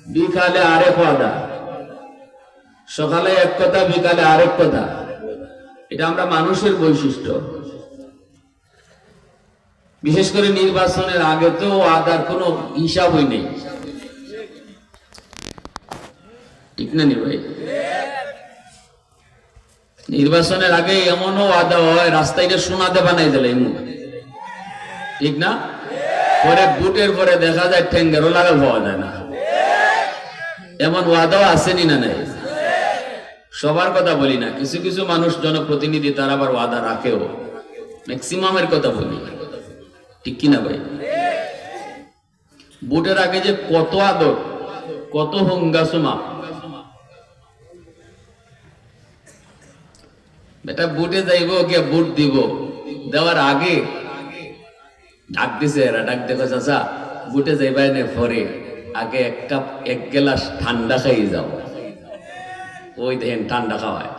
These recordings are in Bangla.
বিকালে আরেক ওয়াদা, সকালে এক কথা বিকালে আরেক কথা। এটা আমরা মানুষের বৈশিষ্ট্য। বিশেষ করে নির্বাচনের আগে তো ওয়াদার কোনো হিসাবই নেই, ঠিক না নি ভাই? নির্বাচনের আগে এমনও ওয়াদা হয় রাস্তায় সোনাতে বানাই দিলে, ঠিক না? পরে বুটের পরে দেখা যায় ঠেঙ্গেরও লাগাল পাওয়া যায় না। এমন ওয়াদাও আসেনি না নাই? সবার কথা বলি না, কিছু কিছু মানুষ জনপ্রতিনিধি তারা আবার ওয়াদা রাখেও, ম্যাক্সিমামের কথা বলি, ঠিক কিনা ভাই? বুটের আগে যে কত আদর, কত হঙ্গাসমা। বেটা বুটে যাইব কে বুট দিব, দেওয়ার আগে ডাক দিছে, এরা ডাক দেখো চাচা বুটে যাইবাই নে পরে আগে এক গ্লাস ঠান্ডা খাই যাও। ওই দেখেন ঠান্ডা খাওয়ায়,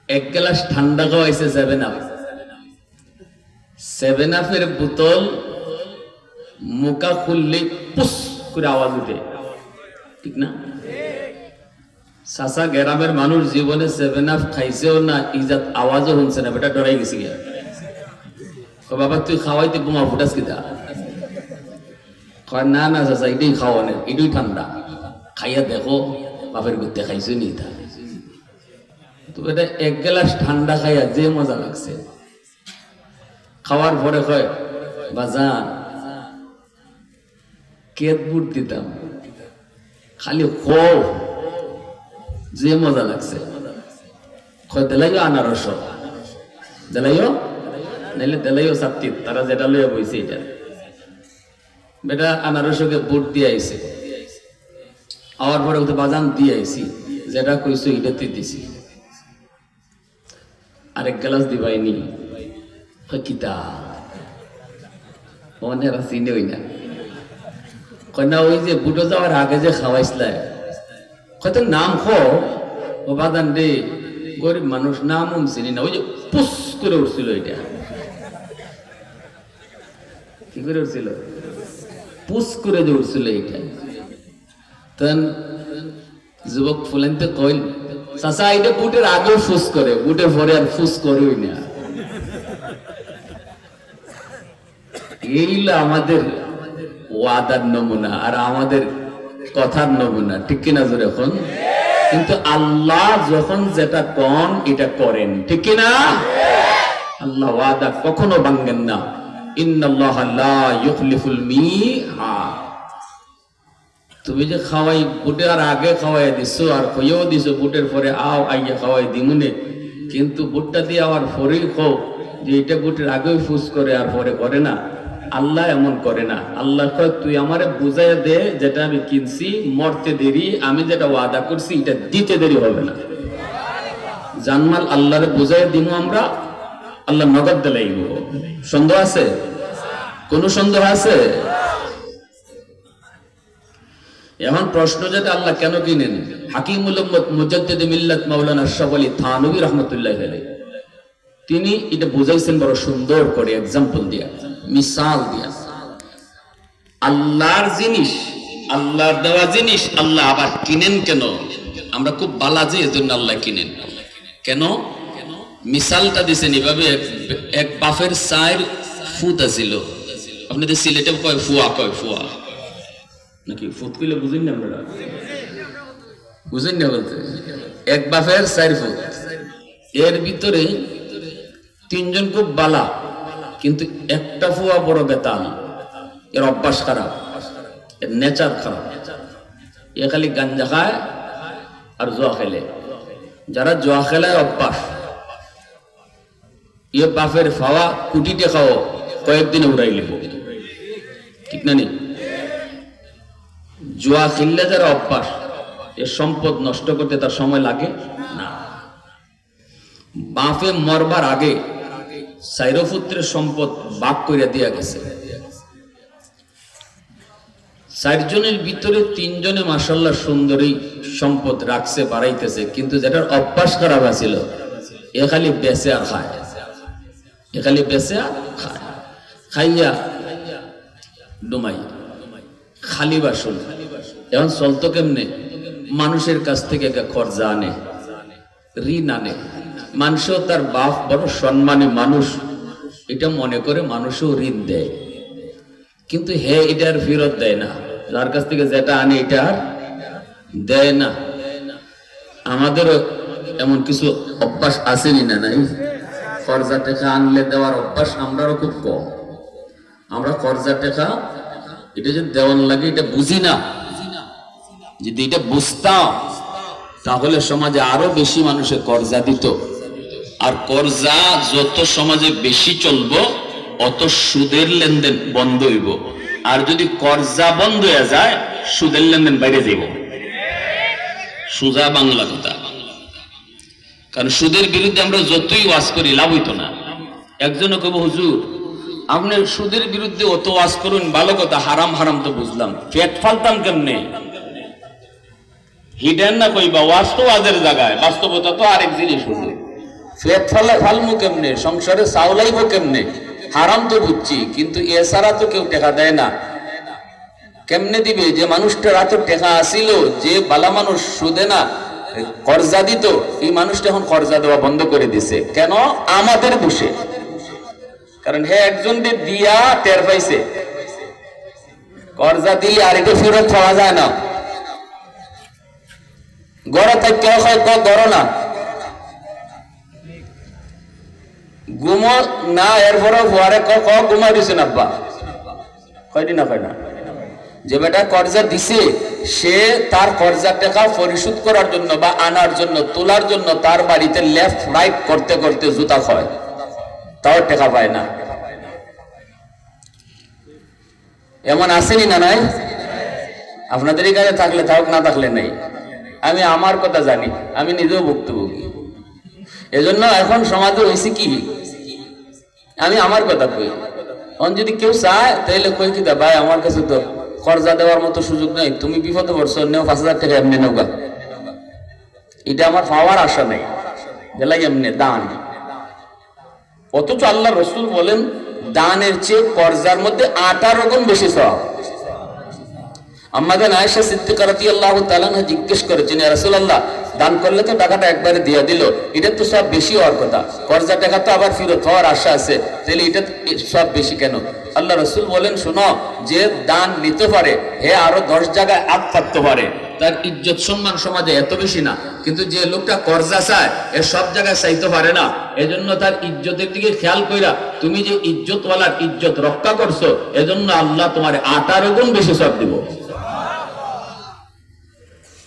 এক গ্লাস ঠান্ডা খাওয়াইছে 7 আপ। 7 আপের বোতল মুখা খুললে পুস করে আওয়াজ উঠে, ঠিক না? চাচা গ্রামের মানুষ জীবনে 7 আপ খাইছেও না, ইজাত আওয়াজও শুনছে না, বেটা ডরাই গেছি গিয়া। বাবা তুই খাওয়াইতে বোমা ফুটাস কিতা? না না চাচা এটাই খাওয়ানো, এটাই ঠান্ডা, খাইয়া দেখো বাপের গুতে খাইছো নি তা। তো এটা এক গ্লাস ঠান্ডা খাইয়া যে মজা লাগছে, খাওয়ার পরে কয় বাজান কেত বুট দিতাম, খালি খো যে মজা লাগছে। কয় দেলাইও আনারস, দেলাইও নাইলে দেলাইও সাপ্তি, তারা যেটা লইয়া বইছে এটা। বেটা আনারসকে বুট দিয়ে আইছে, আওয়ার পরে ওতে বাজান দিয়ে আইছি, যেটা কইছো এটাতে দিছি, আরেক গ্লাস দিবাইনি। কিতা মনেরা চিনে হই না, কয় না ওই যে বুটো যাওয়ার আগে যে খাওয়াইছিলা, হয়তো নাম খো ও বাদান রে, গরিব মানুষ নাম চিনি না, ওই যে পুস করে উঠছিল, এটা কি করে উঠছিল? পুস করে যে উঠছিল এইটা। তখন যুবক ফুলেনতে কইল চাচা এটা বুটের আগেও ফুস করে, বুটের পরে আর ফুস করেই না। এইগুলো আমাদের ওয়াদার নমুনা আর আমাদের কথার নমুনা, ঠিক কিনা জোরে এখন? কিন্তু আল্লাহ যখন যেটা কন এটা করেন, ঠিক কিনা? আল্লাহ ওয়াদা কখনো ভাঙেন না। ইন্নাল্লাহা লা ইউখলিফুল মিআদ। তুমি যে খাওয়াই বুটের আগে খাওয়াই দিছো আর কইও দিছো বুটের পরে আও আইয়া খাওয়াই দিমুনে, কিন্তু বুটটা দিয়ে আবার পরেই খাও যে এটা বুটের আগেই ফুস করে আর পরে করে না। আল্লাহ এমন করে না। আল্লাহ কয় তুই আমারে বুঝাইয়া দে, যেটা আমি কিনছি মরতে দেরি, আমি যেটা ওয়াদা করছি এটা দিতে দেরি হবে না। জানমাল আল্লাহরে বুঝাইয়া দিমু আমরা, আল্লাহ নগদ দিলাইব। সন্দেহ আছে? কোন সন্দেহ আছে? এখন প্রশ্ন যেটা আল্লাহ কেন কিনেন, হাকিমুল উম্মত মুজাদ্দিদ মিল্লাত মাওলানা আশরাফ আলী থানভী রাহমাতুল্লাহি আলাইহি তিনি এটা বুঝাইছেন বড় সুন্দর করে, एग्जांपल দিয়া, মিসাল দিয়া। আল্লাহর জিনিস, আল্লাহর দেওয়া জিনিস আল্লাহ আবার কিনেন কেন? আমরা খুব বালাজি, এজন্য আল্লাহ কিনেন কেন? মিসালটা দিছেন এভাবে, এক বাফের 4 ফুট আছিল। আপনাদের সিলেটে কয় ফুয়া, কয় ফুয়া নাকি ফুট কইলে বুঝেন না আপনারা? বুঝেন না বলতে? এক বাফের 4 ফুট, এর ভিতরে 3 জন খুব বালা, কিন্তু একটা ফুয়া বড় বেতাল। এর অভ্যাস খারাপ, এর নেচার খারাপ, এ খালি গাঞ্জা খায় আর জুয়া খেলে। যারা জুয়া খেলায় অভ্যাস, এ বাফের ফাওয়া কোটি টাকাও কয়েকদিনে উড়াই লিব, ঠিক না? নি জুয়া খেললে যারা অভ্যাস, এর সম্পদ নষ্ট করতে তার সময় লাগে না। বাপে মরবার আগে 4 পুত্রের সম্পদ ভাগ করে দিয়া গেছে। 4 জনের ভিতরে 3 জনে মাশাআল্লাহ সুন্দরী সম্পদ রাখছে, বাড়াইতেছে, কিন্তু যেটার অভ্যাস খারাপ আছিল এ খালি বেচে আর খায়, এ খালি বেচে আর খায়, খাইয়া ডুমাই, খালি বাসন, এখন চলতো কেমনে? মানুষের কাছ থেকে খরচা আনে, ঋণ আনে। মানুষও তার বাপ বড় সম্মানী মানুষ, এটা মনে করে মানুষও ঋণ দেয়, কিন্তু হে এটা আর ফেরত দেয় না। যার কাছ থেকে যেটা আনে এটা আর দেয় না। আমাদেরও এমন কিছু অভ্যাস আসেনি না? নাই, কর্জা টাকা আনলে দেওয়ার অভ্যাস আমরাও খুব কম। আমরা কর্জা টাকা এটা যে দেওয়ান লাগে এটা বুঝি না। যদি এটা বুঝতাম তাহলে সমাজে আরো বেশি মানুষের কর্জা দিত। আর কর্জা যত সমাজে বেশি চলবো অত সুদের লেনদেন বন্ধ হইব। আর যদি কর্জা বন্ধ হয়ে যায় সুদের লেনদেন বাইরে যাইব। সোজা বাংলা কথা। কারণ সুদের বিরুদ্ধে আমরা যতই ওয়াজ করি লাভ হইতো না। একজনে কব, হুজুর আপনি সুদের বিরুদ্ধে অত ওয়াজ করুন, ভালো কথা, হারাম হারাম তো বুঝলাম, পেট ফালতাম কেমনে? হিডেন না কইবা, ওয়াজ তো ওয়াজের জায়গায়, বাস্তবতা তো আরেক জিনিস। হুজুর পেট ফালমু কেমনে? সংসারে চাউলাইব কেমনে? হারাম তো বুঝছি, কিন্তু এছাড়া তো কেউ টাকা দেয় না। কেমনে দিবে? যে মানুষটার এত টাকা আসিল, যে বালা মানুষ সুদে না কর্জা দিত, এই মানুষটা এখন কর্জা দেওয়া বন্ধ করে দিছে। কেন? আমাদের বসে। কারণ হে একজন দিয়া টের পাইছে, কর্জা দিলে আর এটা ফেরত পাওয়া যায় না। গড়ে থাকে গড় না ঘুমো না, এরপরে ফুয়ারে ঘুমা দিছেন আব্বা, কয়দিন না কয় না। যে বেটা কর্জা দিছে সে তার কর্জার টাকা পরিশোধ করার জন্য বা আনার জন্য, তোলার জন্য তার বাড়িতে লেফট রাইট করতে করতে জুতা খায়, তাও টাকা পায় না। এমন আসেনি না? নাই? আপনাদের কাছে থাকলে থাক, না থাকলে নেই। আমি আমার কথা জানি, আমি নিজেও ভুক্তভোগী। এজন্য এখন সমাজে হয়েছে কি, আমি আমার কথা কই, এখন যদি কেউ চায় তাহলে কই কি, ভাই আমার কাছে তো কর্জা দেওয়ার মতো সুযোগ নেই, তুমি বিপদে পড়ছো, নেও 5,000 টাকা এমনি নেওগা, এটা আমার পাওয়ার আশা নেই, গেলাই এমনি দান। অথচ আল্লাহ রসুল বলেন দানের চেয়ে কর্জার মধ্যে 18 গুণ বেশি সওয়াব। আমাদের আয়েশা সিদ্দিকা রাদিয়াল্লাহু তাআলা আনহা জিজ্ঞেস করেছেন, ইয়া রাসূলুল্লাহ, দান করলে তো টাকাটা একবারে দিয়ে দিল, এটা তো সব বেশি হওয়ার কথা, কর্জা টাকা তো আবার ফেরত হওয়ার আশা আছে, তাহলে এটা সব বেশি কেন? আল্লাহ রসুল বলেন, শোনো, যে দান নিতে পারে হে আরো 10 জায়গায় আগ থাকতে পারে, তার ইজ্জত সম্মান সমাজে এত বেশি না। কিন্তু যে লোকটা কর্জা চায় এ সব জায়গায় চাইতে পারে না, এজন্য তার ইজ্জতের দিকে খেয়াল কইরা তুমি যে ইজ্জতওয়ালার ইজ্জত রক্ষা করছো, এজন্য আল্লাহ তোমার 18 গুণ বেশি সব দিব।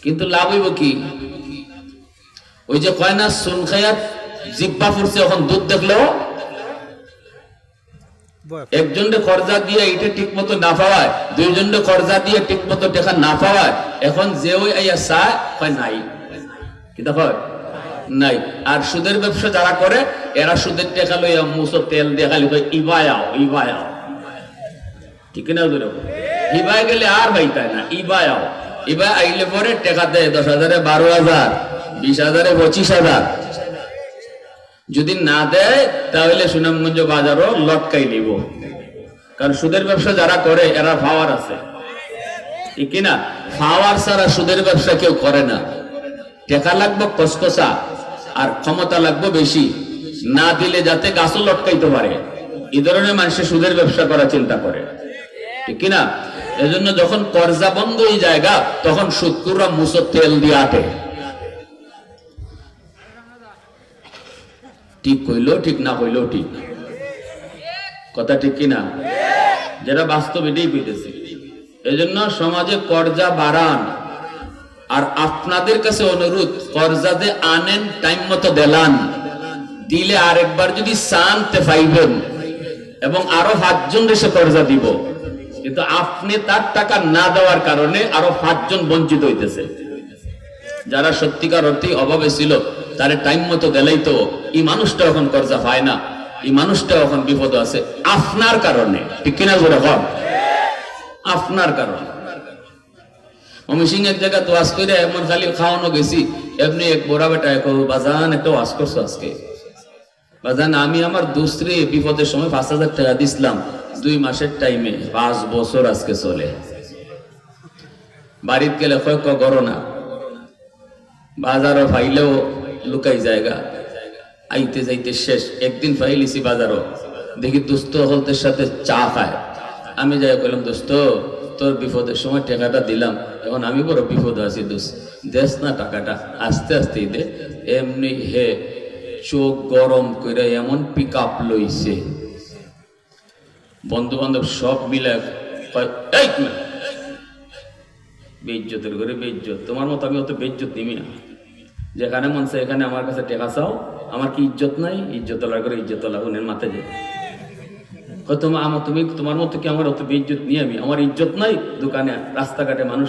কিন্তু লাভ হইব কি? ওই যে কয় না, সুন খাইয়া জিব্বা ফুরছে, এখন দুধ দেখলেও একজনকে কর্জা দিয়ে এটা ঠিক মতো না পাওয়ায়, দুইজনকে কর্জা দিয়ে ঠিক মতো টাকা না পাওয়ায়, এখন যে ওই আইয়া চায় কয় নাই, কি দেখো নাই। আর সুদের ব্যবসা যারা করে এরা সুদের টাকা লইয়া মুসো তেল দিয়ে খালি কয় ইবায়াও ইবায়াও, ঠিক না? ইবায় গেলে আর ভাইতাই না, ইবায়াও। এবার আইলে পরে টাকা দেয় 10,000-এ 12,000, 20,000-এ 25,000। যদি না দেয় তাহলে সুনামগঞ্জ বাজারও লটকাই নিব। কারণ সুদের ব্যবসা যারা করে এরা পাওয়ার আছে, ঠিক না? পাওয়ার ছাড়া সুদের ব্যবসা কেউ করে না। টাকা লাগবে কসকসা আর ক্ষমতা লাগবে বেশি, না দিলে যাতে গাছও লটকাইতে পারে, এই ধরনের মানুষের সুদের ব্যবসা করার চিন্তা করে, ঠিক না? এজন্য যখন কর্জা বন্ধ হয়ে জায়গা তখন সুদকুররা মুসো তেল দিয়ে আটে। ঠিক কইলো ঠিক, না কইলো ঠিক, কথা ঠিক কিনা? যেটা বাস্তব এটাই পেতেছে। এজন্য সমাজে কর্জা বাড়ান। আর আপনাদের কাছে অনুরোধ, কর্জা যে আনেন টাইম মতো দেলান, দিলে আরেকবার যদি চানতে পাইবেন এবং আরো 5 জন দেশে কর্জা দিব, কিন্তু আপনি তার টাকা না দেওয়ার কারণে আরো 5 জন বঞ্চিত হইতেছে। যারা সত্যিকার অর্থে অভাবে ছিল তারে টাইম মতো দিলেই তো এই মানুষটা এখন কর্জা পায় না, এই মানুষটা এখন বিপদ আছে আপনার কারণে, ঠিক কিনা? জোরে কর, আপনার কারণে। অমিসিং এক জায়গায় তো ওয়াজ করে এমন খালি খাওয়ানো গেছি, এমনি এক বড় বেটা বাজান একটা ওয়াজ করছো আজকে, বাজান আমি আমার দুসরে বিপদের সময় 5,000 টাকা দিছিলাম, 2 মাসের টাইমে 5 বছর আজকে চলে। বাড়িতে গেলে করো না, বাজারও ফাইলেও লুকাই জায়গা, আইতে যাইতে শেষ। একদিন ফাইলিছি বাজারও, দেখি দোস্ত হলতের সাথে চা খায়। আমি যাই কইলাম, দোস্ত তোর বিপদের সময় টাকাটা দিলাম, এখন আমি বড় বিপদ আছি, দোস্ত দেশ না টাকাটা, আস্তে আস্তে দে। এমনি হে চোখ গরম করে এমন পিক আপ লইছে, বন্ধু বান্ধব সব মিলে বেইজ্জতের ঘরে বেইজ্জত। তোমার মতো আমি অত বেইজ্জত নিবি না, যেখানে মন চায় এখানে আমার কাছে টেকা চাও, আমার কি ইজ্জত নাই? ইজ্জত করে ইজ্জত উনের মাথায় যায়। তুমি তোমার মতো কি আমার অত বেইজ্জত নিয়ে আমি? আমার ইজ্জত নাই? দোকানে রাস্তাঘাটে মানুষ